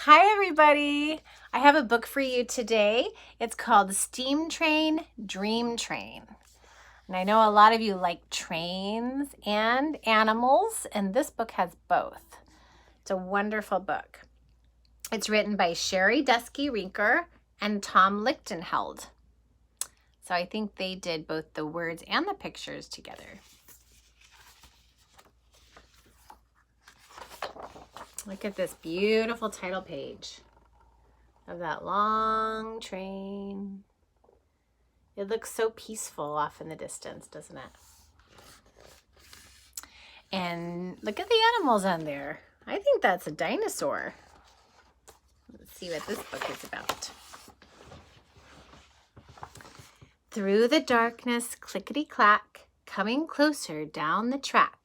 Hi everybody! I have a book for you today. It's called Steam Train, Dream Train. And I know a lot of you like trains and animals, and this book has both. It's a wonderful book. It's written by Sherry Dusky-Rinker and Tom Lichtenheld. So I think they did both the words and the pictures together. Look at this beautiful title page of that long train. It looks so peaceful off in the distance, doesn't it? And look at the animals on there. I think that's a dinosaur. Let's see what this book is about. Through the darkness, clickety-clack, coming closer down the track.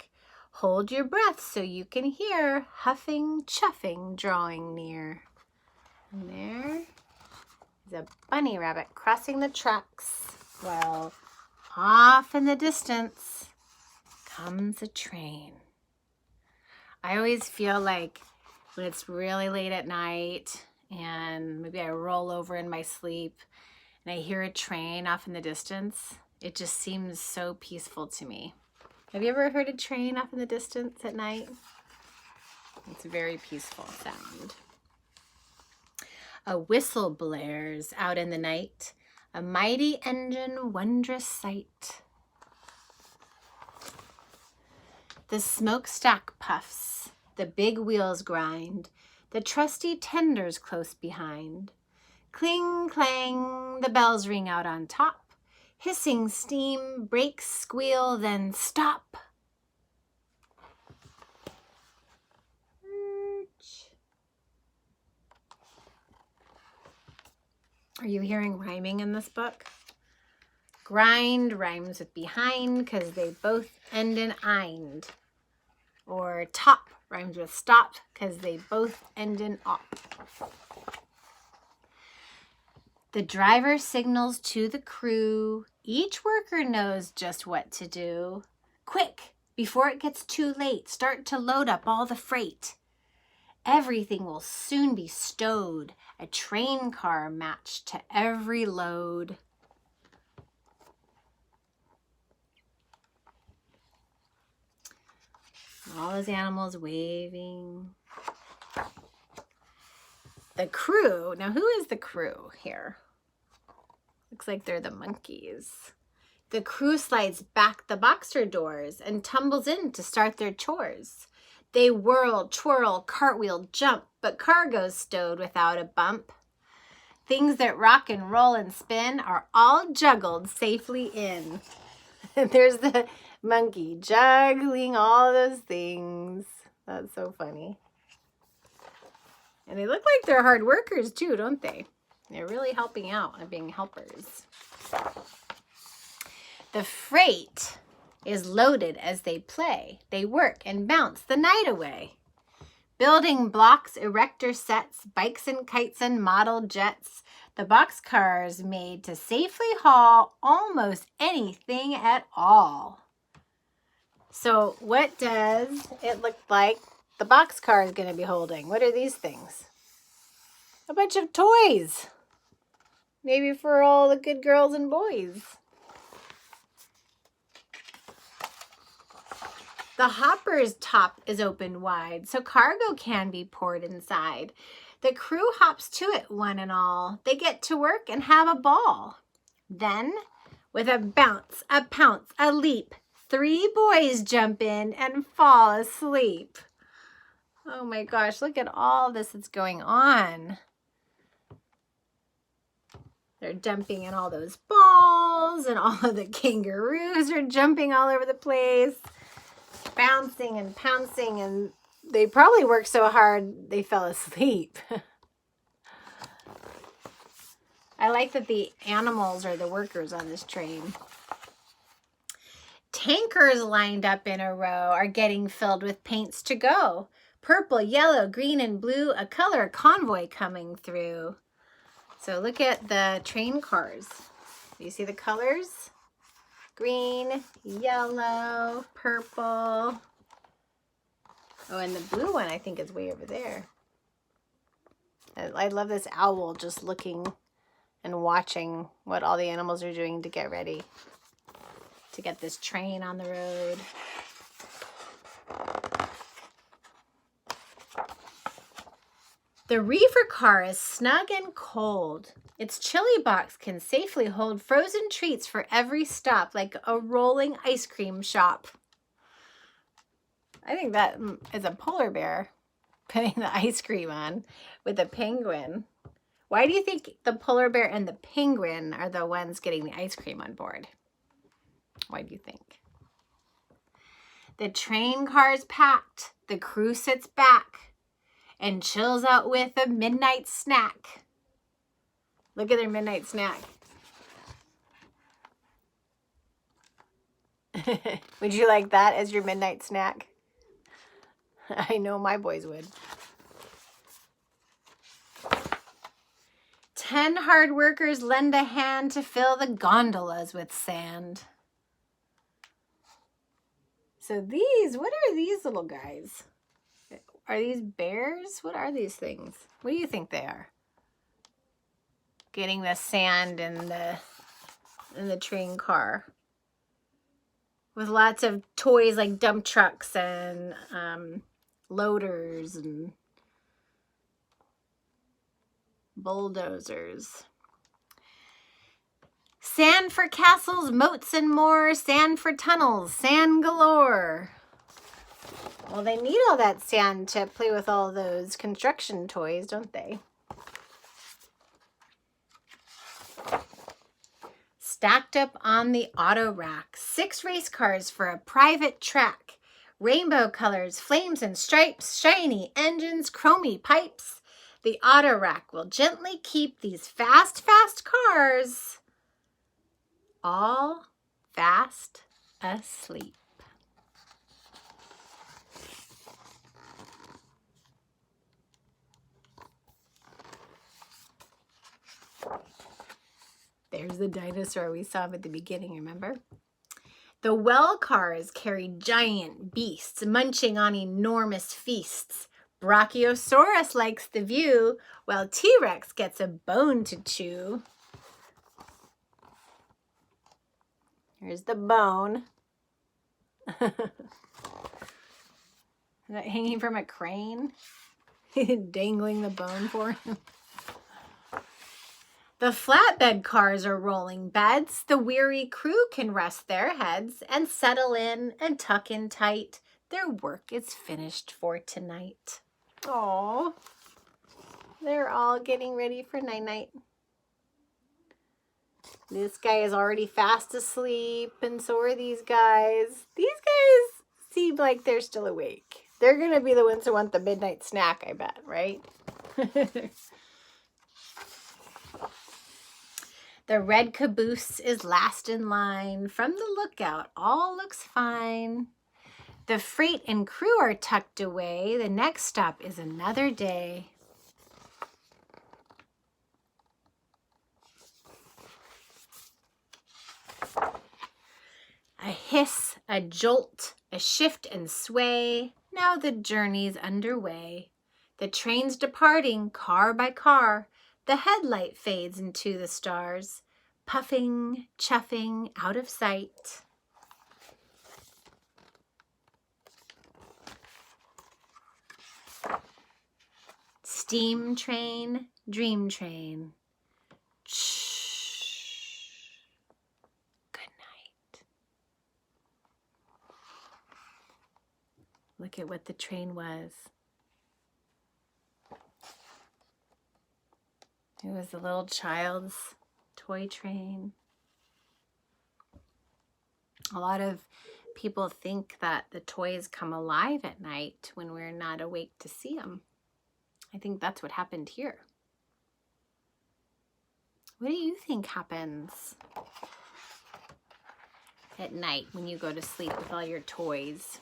Hold your breath so you can hear huffing, chuffing, drawing near. And there is a bunny rabbit crossing the tracks, while off in the distance comes a train. I always feel like when it's really late at night and maybe I roll over in my sleep and I hear a train off in the distance, it just seems so peaceful to me. Have you ever heard a train off in the distance at night? It's a very peaceful sound. A whistle blares out in the night, a mighty engine, wondrous sight. The smokestack puffs, the big wheels grind, the trusty tender's close behind. Cling, clang, the bells ring out on top. Hissing steam, brakes squeal, then stop. Are you hearing rhyming in this book? Grind rhymes with behind because they both end in "ind." Or top rhymes with stop because they both end in "op." The driver signals to the crew. Each worker knows just what to do. Quick, before it gets too late, start to load up all the freight. Everything will soon be stowed, a train car matched to every load. All those animals waving. The crew, now who is the crew here? Looks like they're the monkeys. The crew slides back the boxer doors and tumbles in to start their chores. They whirl, twirl, cartwheel, jump, but cargo's stowed without a bump. Things that rock and roll and spin are all juggled safely in. There's the monkey juggling all those things. That's so funny. And they look like they're hard workers too, don't they? They're really helping out and being helpers. The freight is loaded as they play. They work and bounce the night away. Building blocks, erector sets, bikes and kites and model jets. The boxcars made to safely haul almost anything at all. So what does it look like the boxcar is going to be holding? What are these things? A bunch of toys. Maybe for all the good girls and boys. The hopper's top is open wide, so cargo can be poured inside. The crew hops to it, one and all. They get to work and have a ball. Then, with a bounce, a pounce, a leap, 3 boys jump in and fall asleep. Oh my gosh, look at all this that's going on. They're dumping in all those balls, and all of the kangaroos are jumping all over the place, bouncing and pouncing, and they probably worked so hard they fell asleep. I like that the animals are the workers on this train. Tankers lined up in a row are getting filled with paints to go. Purple, yellow, green, and blue, a color convoy coming through. So look at the train cars. Do you see the colors? Green, yellow, purple. Oh, and the blue one I think is way over there. I love this owl just looking and watching what all the animals are doing to get ready to get this train on the road. The reefer car is snug and cold. Its chili box can safely hold frozen treats for every stop, like a rolling ice cream shop. I think that is a polar bear putting the ice cream on with a penguin. Why do you think the polar bear and the penguin are the ones getting the ice cream on board? Why do you think? The train car's packed. The crew sits back and chills out with a midnight snack. Look at their midnight snack. Would you like that as your midnight snack? I know my boys would. 10 hard workers lend a hand to fill the gondolas with sand. So these, what are these little guys? Are these bears? What are these things? What do you think they are? Getting the sand in the train car. With lots of toys like dump trucks and loaders and bulldozers. Sand for castles, moats, and more. Sand for tunnels, sand galore. Well, they need all that sand to play with all those construction toys, don't they? Stacked up on the auto rack, 6 race cars for a private track. Rainbow colors, flames and stripes, shiny engines, chromy pipes. The auto rack will gently keep these fast, fast cars all fast asleep. There's the dinosaur we saw at the beginning, remember? The well cars carry giant beasts munching on enormous feasts. Brachiosaurus likes the view, while T-Rex gets a bone to chew. Here's the bone. Is that hanging from a crane? Dangling the bone for him. The flatbed cars are rolling beds. The weary crew can rest their heads and settle in and tuck in tight. Their work is finished for tonight. Aww. They're all getting ready for night-night. This guy is already fast asleep, and so are these guys. These guys seem like they're still awake. They're going to be the ones who want the midnight snack, I bet, right? The red caboose is last in line. From the lookout, all looks fine. The freight and crew are tucked away. The next stop is another day. A hiss, a jolt, a shift and sway. Now the journey's underway. The train's departing car by car. The headlight fades into the stars, puffing, chuffing, out of sight. Steam train, dream train. Shh. Good night. Look at what the train was. It was a little child's toy train. A lot of people think that the toys come alive at night when we're not awake to see them. I think that's what happened here. What do you think happens at night when you go to sleep with all your toys?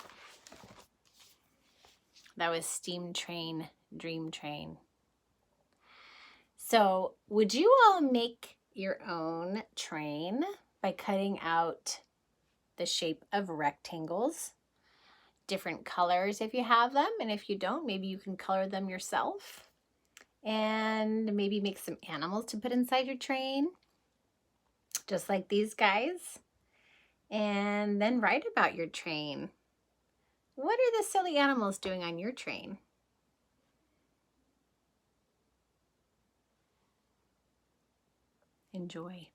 That was Steam Train, Dream Train. So, would you all make your own train by cutting out the shape of rectangles, different colors if you have them, and if you don't, maybe you can color them yourself, and maybe make some animals to put inside your train, just like these guys. And then write about your train. What are the silly animals doing on your train? Enjoy.